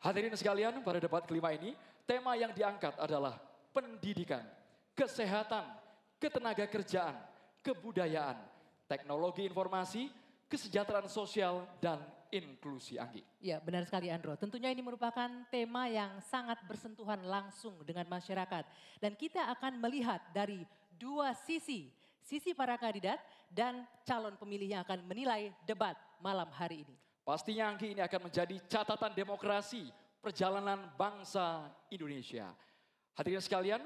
Hadirin sekalian, pada debat kelima ini, tema yang diangkat adalah pendidikan, kesehatan, ketenaga kerjaan, kebudayaan, teknologi informasi, kesejahteraan sosial, dan inklusi. Anggi. Ya, benar sekali Andro. Tentunya ini merupakan tema yang sangat bersentuhan langsung dengan masyarakat. Dan kita akan melihat dari dua sisi para kandidat dan calon pemilih yang akan menilai debat malam hari ini. Pastinya Anggi, ini akan menjadi catatan demokrasi perjalanan bangsa Indonesia. Hadirin sekalian,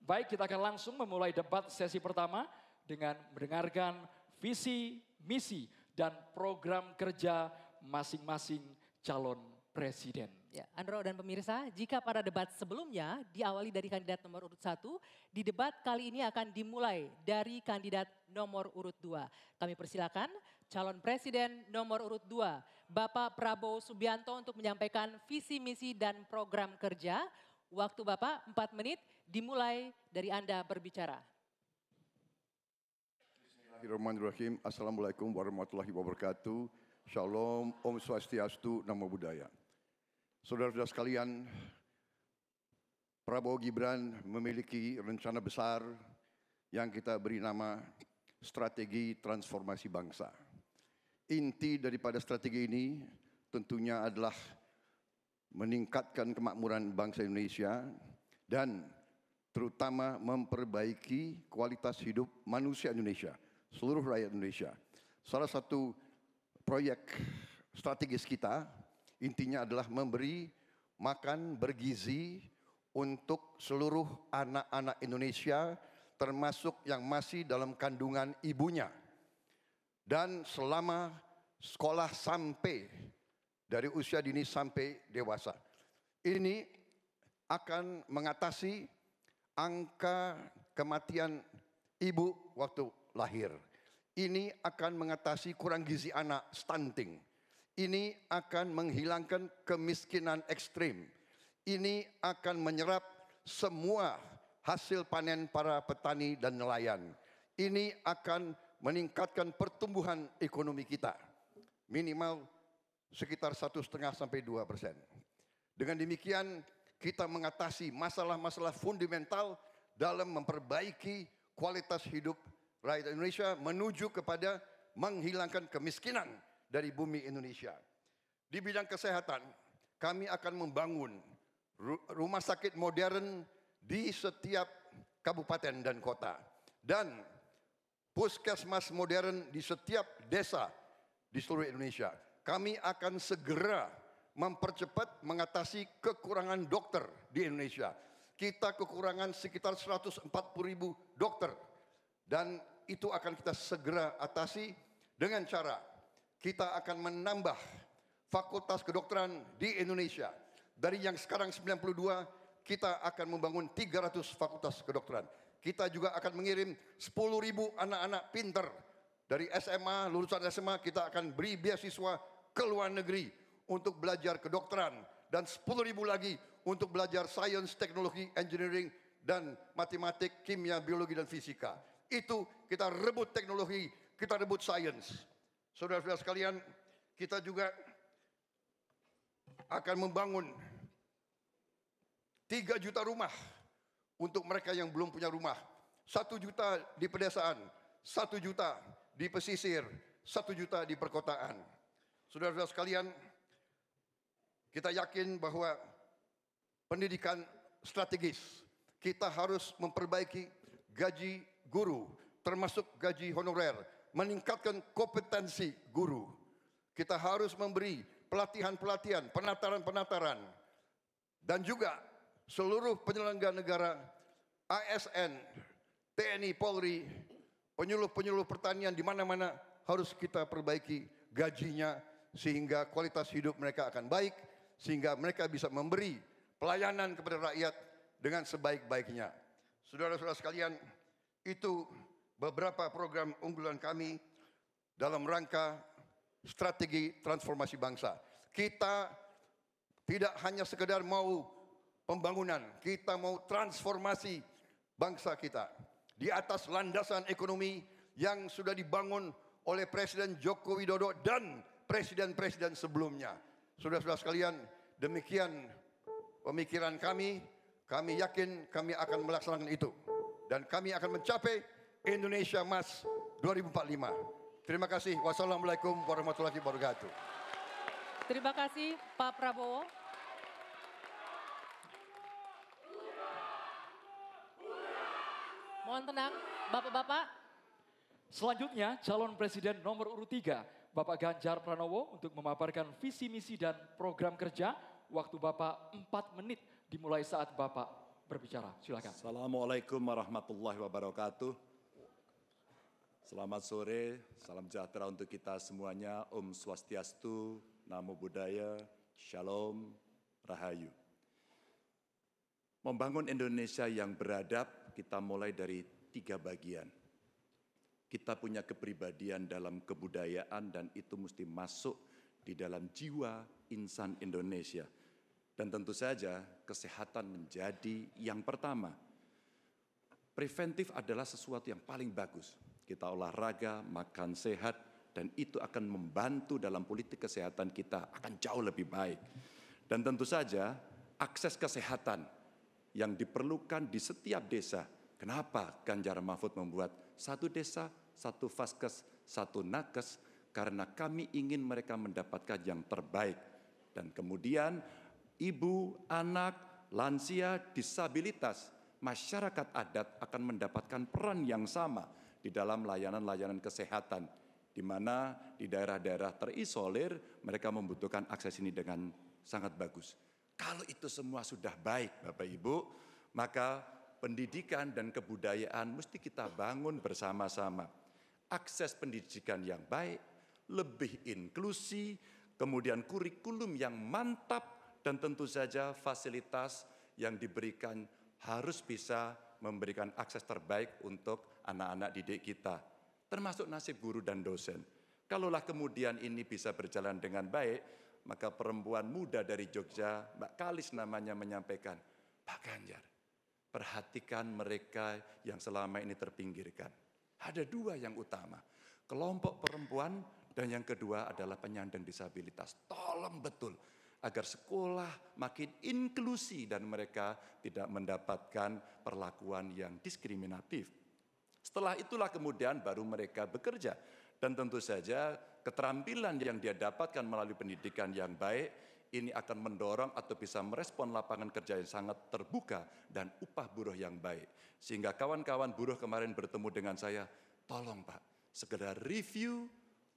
baik, kita akan langsung memulai debat sesi pertama dengan mendengarkan visi, misi, dan program kerja masing-masing calon presiden. Ya, Andro dan pemirsa, jika pada debat sebelumnya diawali dari kandidat nomor urut 1, di debat kali ini akan dimulai dari kandidat nomor urut 2. Kami persilakan calon presiden nomor urut 2, Bapak Prabowo Subianto untuk menyampaikan visi, misi, dan program kerja. Waktu Bapak 4 menit, dimulai dari Anda berbicara. Bismillahirrahmanirrahim. Assalamualaikum warahmatullahi wabarakatuh. Shalom, Om Swastiastu, Namo Buddhaya. Saudara-saudara sekalian, Prabowo Gibran memiliki rencana besar yang kita beri nama Strategi Transformasi Bangsa. Inti daripada strategi ini tentunya adalah meningkatkan kemakmuran bangsa Indonesia dan terutama memperbaiki kualitas hidup manusia Indonesia, seluruh rakyat Indonesia. Salah satu proyek strategis kita intinya adalah memberi makan bergizi untuk seluruh anak-anak Indonesia, termasuk yang masih dalam kandungan ibunya. Dan selama sekolah sampai dari usia dini sampai dewasa. Ini akan mengatasi angka kematian ibu waktu lahir. Ini akan mengatasi kurang gizi anak, stunting. Ini akan menghilangkan kemiskinan ekstrim. Ini akan menyerap semua hasil panen para petani dan nelayan. Ini akan meningkatkan pertumbuhan ekonomi kita. Minimal sekitar 1,5 sampai 2%. Dengan demikian kita mengatasi masalah-masalah fundamental dalam memperbaiki kualitas hidup rakyat Indonesia menuju kepada menghilangkan kemiskinan dari bumi Indonesia. Di bidang kesehatan, kami akan membangun rumah sakit modern di setiap kabupaten dan kota. Dan puskesmas modern di setiap desa di seluruh Indonesia. Kami akan segera mempercepat mengatasi kekurangan dokter di Indonesia. Kita kekurangan sekitar 140.000 dokter. Dan itu akan kita segera atasi dengan cara kita akan menambah fakultas kedokteran di Indonesia. Dari yang sekarang 92, kita akan membangun 300 fakultas kedokteran. Kita juga akan mengirim 10.000 anak-anak pinter. Dari SMA, lulusan SMA kita akan beri beasiswa ke luar negeri untuk belajar kedokteran. Dan 10.000 lagi untuk belajar sains, teknologi, engineering, dan matematik, kimia, biologi, dan fisika. Itu kita rebut teknologi, kita rebut sains. Saudara-saudara sekalian, kita juga akan membangun 3 juta rumah untuk mereka yang belum punya rumah. 1 juta di pedesaan, 1 juta di pesisir, 1 juta di perkotaan. Saudara-saudara sekalian, kita yakin bahwa pendidikan strategis. Kita harus memperbaiki gaji guru, termasuk gaji honorer, meningkatkan kompetensi guru. Kita harus memberi pelatihan-pelatihan, penataran-penataran, dan juga seluruh penyelenggara negara, ASN, TNI, Polri, penyuluh-penyuluh pertanian di mana-mana harus kita perbaiki gajinya sehingga kualitas hidup mereka akan baik, sehingga mereka bisa memberi pelayanan kepada rakyat dengan sebaik-baiknya. Saudara-saudara sekalian, itu beberapa program unggulan kami dalam rangka strategi transformasi bangsa. Kita tidak hanya sekedar mau pembangunan, kita mau transformasi bangsa kita di atas landasan ekonomi yang sudah dibangun oleh Presiden Joko Widodo dan presiden-presiden sebelumnya. Saudara-saudara sekalian, Demikian pemikiran kami yakin kami akan melaksanakan itu. Dan kami akan mencapai Indonesia Emas 2045. Terima kasih. Wassalamualaikum warahmatullahi wabarakatuh. Terima kasih Pak Prabowo. Mohon tenang, Bapak-bapak. Selanjutnya calon presiden nomor urut 3, Bapak Ganjar Pranowo untuk memaparkan visi misi dan program kerja. Waktu Bapak 4 menit dimulai saat Bapak berbicara. Silakan. Assalamualaikum warahmatullahi wabarakatuh. Selamat sore, salam sejahtera untuk kita semuanya. Om Swastiastu, Namo Buddhaya, Shalom, Rahayu. Membangun Indonesia yang beradab, kita mulai dari 3 bagian. Kita punya kepribadian dalam kebudayaan dan itu mesti masuk di dalam jiwa insan Indonesia. Dan tentu saja kesehatan menjadi yang pertama. Preventif adalah sesuatu yang paling bagus. Kita olahraga, makan sehat, dan itu akan membantu dalam politik kesehatan kita akan jauh lebih baik. Dan tentu saja akses kesehatan yang diperlukan di setiap desa. Kenapa Ganjar Mahfud membuat 1 desa, 1 vaskes, 1 nakes? Karena kami ingin mereka mendapatkan yang terbaik. Dan kemudian ibu, anak, lansia, disabilitas, masyarakat adat akan mendapatkan peran yang sama di dalam layanan-layanan kesehatan. Di mana di daerah-daerah terisolir mereka membutuhkan akses ini dengan sangat bagus. Kalau itu semua sudah baik Bapak Ibu, maka pendidikan dan kebudayaan mesti kita bangun bersama-sama. Akses pendidikan yang baik, lebih inklusi, kemudian kurikulum yang mantap, dan tentu saja fasilitas yang diberikan harus bisa memberikan akses terbaik untuk anak-anak didik kita. Termasuk nasib guru dan dosen. Kalaulah kemudian ini bisa berjalan dengan baik, maka perempuan muda dari Jogja, Mbak Kalis namanya, menyampaikan, Pak Ganjar, perhatikan mereka yang selama ini terpinggirkan. Ada 2 yang utama, kelompok perempuan dan yang kedua adalah penyandang disabilitas. Tolong betul agar sekolah makin inklusi dan mereka tidak mendapatkan perlakuan yang diskriminatif. Setelah itulah kemudian baru mereka bekerja. Dan tentu saja keterampilan yang dia dapatkan melalui pendidikan yang baik, ini akan mendorong atau bisa merespon lapangan kerja yang sangat terbuka dan upah buruh yang baik. Sehingga kawan-kawan buruh kemarin bertemu dengan saya, tolong Pak, segera review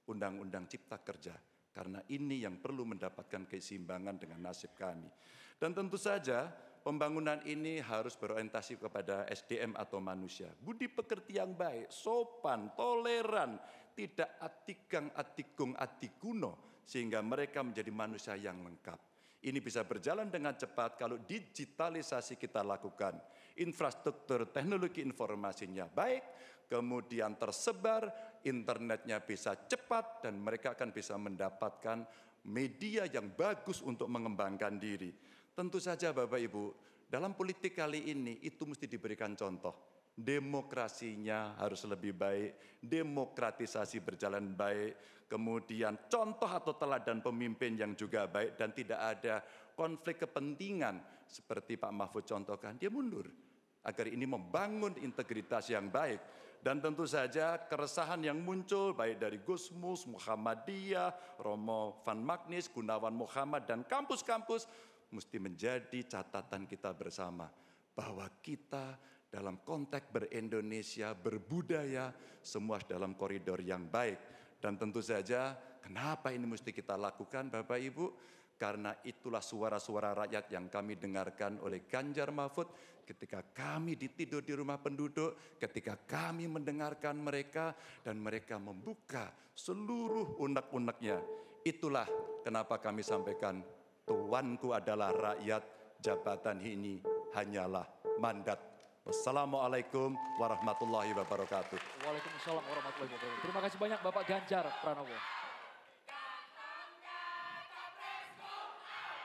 Undang-Undang Cipta Kerja. Karena ini yang perlu mendapatkan keseimbangan dengan nasib kami. Dan tentu saja pembangunan ini harus berorientasi kepada SDM atau manusia. Budi pekerti yang baik, sopan, toleran, tidak atikang, atikung, atikuno, sehingga mereka menjadi manusia yang lengkap. Ini bisa berjalan dengan cepat kalau digitalisasi kita lakukan. Infrastruktur teknologi informasinya baik, kemudian tersebar, internetnya bisa cepat, dan mereka akan bisa mendapatkan media yang bagus untuk mengembangkan diri. Tentu saja Bapak Ibu, dalam politik kali ini itu mesti diberikan contoh. Demokrasinya harus lebih baik, demokratisasi berjalan baik, kemudian contoh atau teladan pemimpin yang juga baik dan tidak ada konflik kepentingan seperti Pak Mahfud contohkan, dia mundur agar ini membangun integritas yang baik. Dan tentu saja keresahan yang muncul baik dari Gusmus, Muhammadiyah, Romo Van Magnis, Gunawan Muhammad dan kampus-kampus mesti menjadi catatan kita bersama bahwa kita dalam konteks ber-Indonesia, berbudaya, semua dalam koridor yang baik. Dan tentu saja kenapa ini mesti kita lakukan Bapak Ibu? Karena itulah suara-suara rakyat yang kami dengarkan oleh Ganjar Mahfud ketika kami tidur di rumah penduduk, ketika kami mendengarkan mereka dan mereka membuka seluruh unek-uneknya. Itulah kenapa kami sampaikan, tuanku adalah rakyat, jabatan ini hanyalah mandat. Wassalamualaikum warahmatullahi wabarakatuh. Waalaikumsalam warahmatullahi wabarakatuh. Terima kasih banyak Bapak Ganjar Pranowo.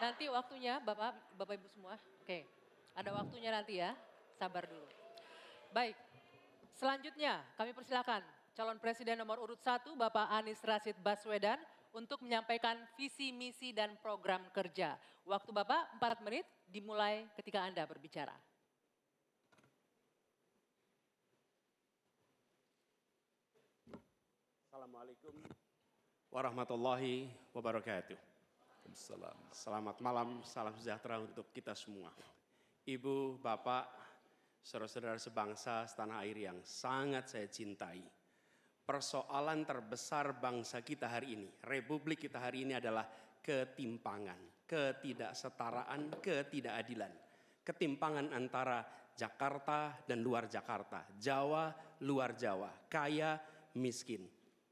Nanti waktunya Bapak Ibu semua. Oke, ada waktunya nanti ya, sabar dulu. Baik, selanjutnya kami persilakan calon presiden nomor urut 1 Bapak Anies Rashid Baswedan untuk menyampaikan visi, misi, dan program kerja. Waktu Bapak 4 menit dimulai ketika Anda berbicara. Assalamualaikum warahmatullahi wabarakatuh. Selamat malam, salam sejahtera untuk kita semua. Ibu, Bapak, saudara-saudara sebangsa setanah air yang sangat saya cintai. Persoalan terbesar bangsa kita hari ini, republik kita hari ini adalah ketimpangan, ketidaksetaraan, ketidakadilan. Ketimpangan antara Jakarta dan luar Jakarta, Jawa, luar Jawa, kaya, miskin,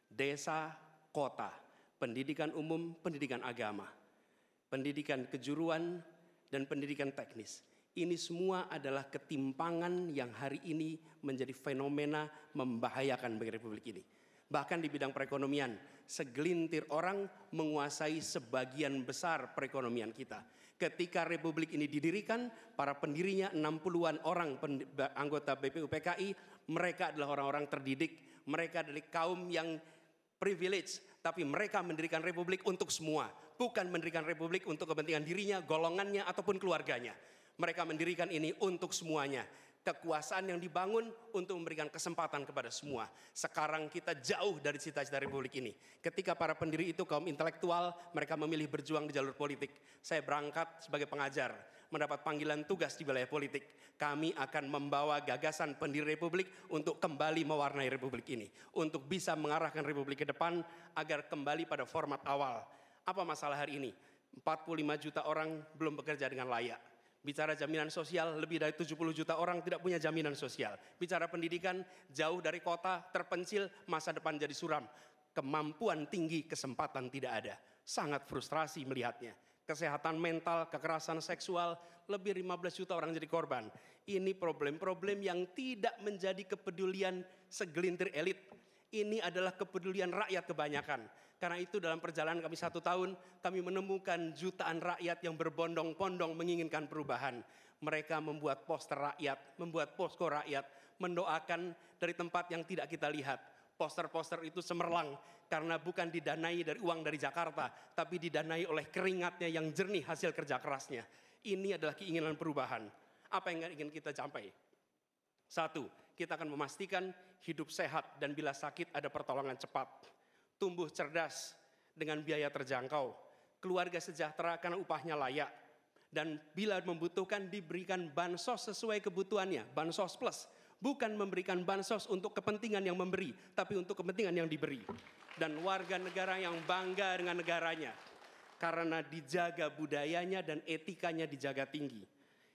desa, kota, pendidikan umum, pendidikan agama, pendidikan kejuruan, dan pendidikan teknis. Ini semua adalah ketimpangan yang hari ini menjadi fenomena membahayakan bagi republik ini. Bahkan di bidang perekonomian, segelintir orang menguasai sebagian besar perekonomian kita. Ketika republik ini didirikan, para pendirinya 60-an orang anggota BPUPKI, mereka adalah orang-orang terdidik, mereka adalah kaum yang privilege, tapi mereka mendirikan republik untuk semua, bukan mendirikan republik untuk kepentingan dirinya, golongannya, ataupun keluarganya. Mereka mendirikan ini untuk semuanya. Kekuasaan yang dibangun untuk memberikan kesempatan kepada semua. Sekarang kita jauh dari cita-cita republik ini. Ketika para pendiri itu kaum intelektual, mereka memilih berjuang di jalur politik. Saya berangkat sebagai pengajar, mendapat panggilan tugas di wilayah politik. Kami akan membawa gagasan pendiri republik untuk kembali mewarnai republik ini. Untuk bisa mengarahkan republik ke depan agar kembali pada format awal. Apa masalah hari ini? 45 juta orang belum bekerja dengan layak. Bicara jaminan sosial, lebih dari 70 juta orang tidak punya jaminan sosial. Bicara pendidikan, jauh dari kota, terpencil, masa depan jadi suram. Kemampuan tinggi, kesempatan tidak ada. Sangat frustrasi melihatnya. Kesehatan mental, kekerasan seksual, lebih 15 juta orang jadi korban. Ini problem-problem yang tidak menjadi kepedulian segelintir elit. Ini adalah kepedulian rakyat kebanyakan. Karena itu dalam perjalanan kami 1 tahun, kami menemukan jutaan rakyat yang berbondong-bondong menginginkan perubahan. Mereka membuat poster rakyat, membuat posko rakyat, mendoakan dari tempat yang tidak kita lihat. Poster-poster itu cemerlang karena bukan didanai dari uang dari Jakarta, tapi didanai oleh keringatnya yang jernih hasil kerja kerasnya. Ini adalah keinginan perubahan. Apa yang ingin kita capai? 1, kita akan memastikan hidup sehat dan bila sakit ada pertolongan cepat. Tumbuh cerdas dengan biaya terjangkau, keluarga sejahtera karena upahnya layak, dan bila membutuhkan diberikan bansos sesuai kebutuhannya, bansos plus, bukan memberikan bansos untuk kepentingan yang memberi, tapi untuk kepentingan yang diberi. Dan warga negara yang bangga dengan negaranya, karena dijaga budayanya dan etikanya dijaga tinggi.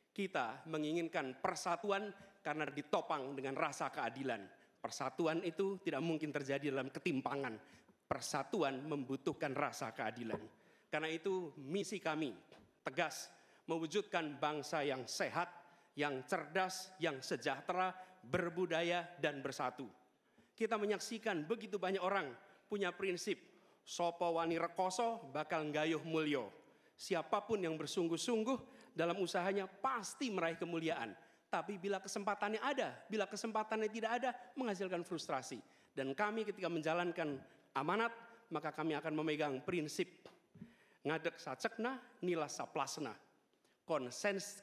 Kita menginginkan persatuan karena ditopang dengan rasa keadilan. Persatuan itu tidak mungkin terjadi dalam ketimpangan. Persatuan membutuhkan rasa keadilan. Karena itu misi kami tegas mewujudkan bangsa yang sehat, yang cerdas, yang sejahtera, berbudaya dan bersatu. Kita menyaksikan begitu banyak orang punya prinsip sopo wani rekoso bakal nggayuh mulyo. Siapapun yang bersungguh-sungguh dalam usahanya pasti meraih kemuliaan. Tapi bila kesempatannya ada, bila kesempatannya tidak ada, menghasilkan frustrasi. Dan kami ketika menjalankan amanat, maka kami akan memegang prinsip ngadek sacekna, nilas saplasna.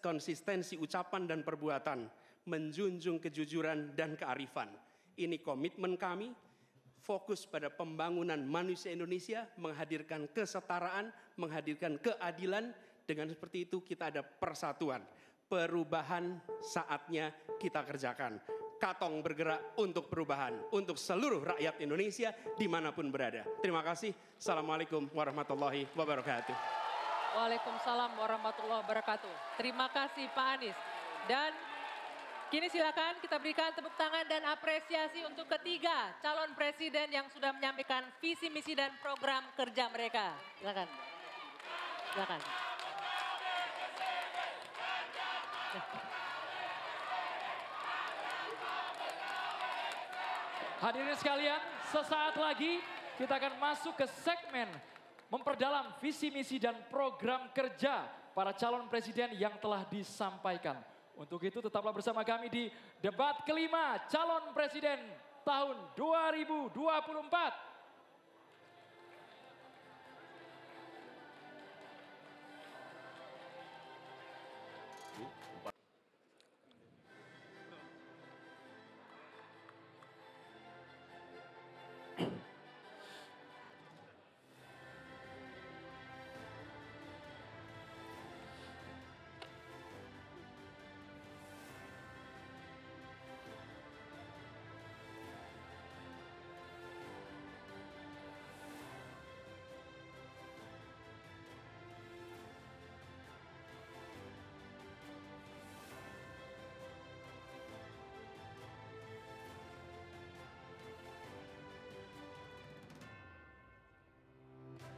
Konsistensi ucapan dan perbuatan, menjunjung kejujuran dan kearifan. Ini komitmen kami, fokus pada pembangunan manusia Indonesia, menghadirkan kesetaraan, menghadirkan keadilan. Dengan seperti itu kita ada persatuan. Perubahan saatnya kita kerjakan. Katong bergerak untuk perubahan, untuk seluruh rakyat Indonesia dimanapun berada. Terima kasih. Assalamualaikum warahmatullahi wabarakatuh. Waalaikumsalam warahmatullahi wabarakatuh. Terima kasih Pak Anies. Dan kini silakan kita berikan tepuk tangan dan apresiasi untuk ketiga calon presiden yang sudah menyampaikan visi, misi, dan program kerja mereka. Silakan. Silakan. Hadirin sekalian, sesaat lagi kita akan masuk ke segmen memperdalam visi, misi, dan program kerja para calon presiden yang telah disampaikan. Untuk itu tetaplah bersama kami di debat kelima calon presiden tahun 2024. Ibu.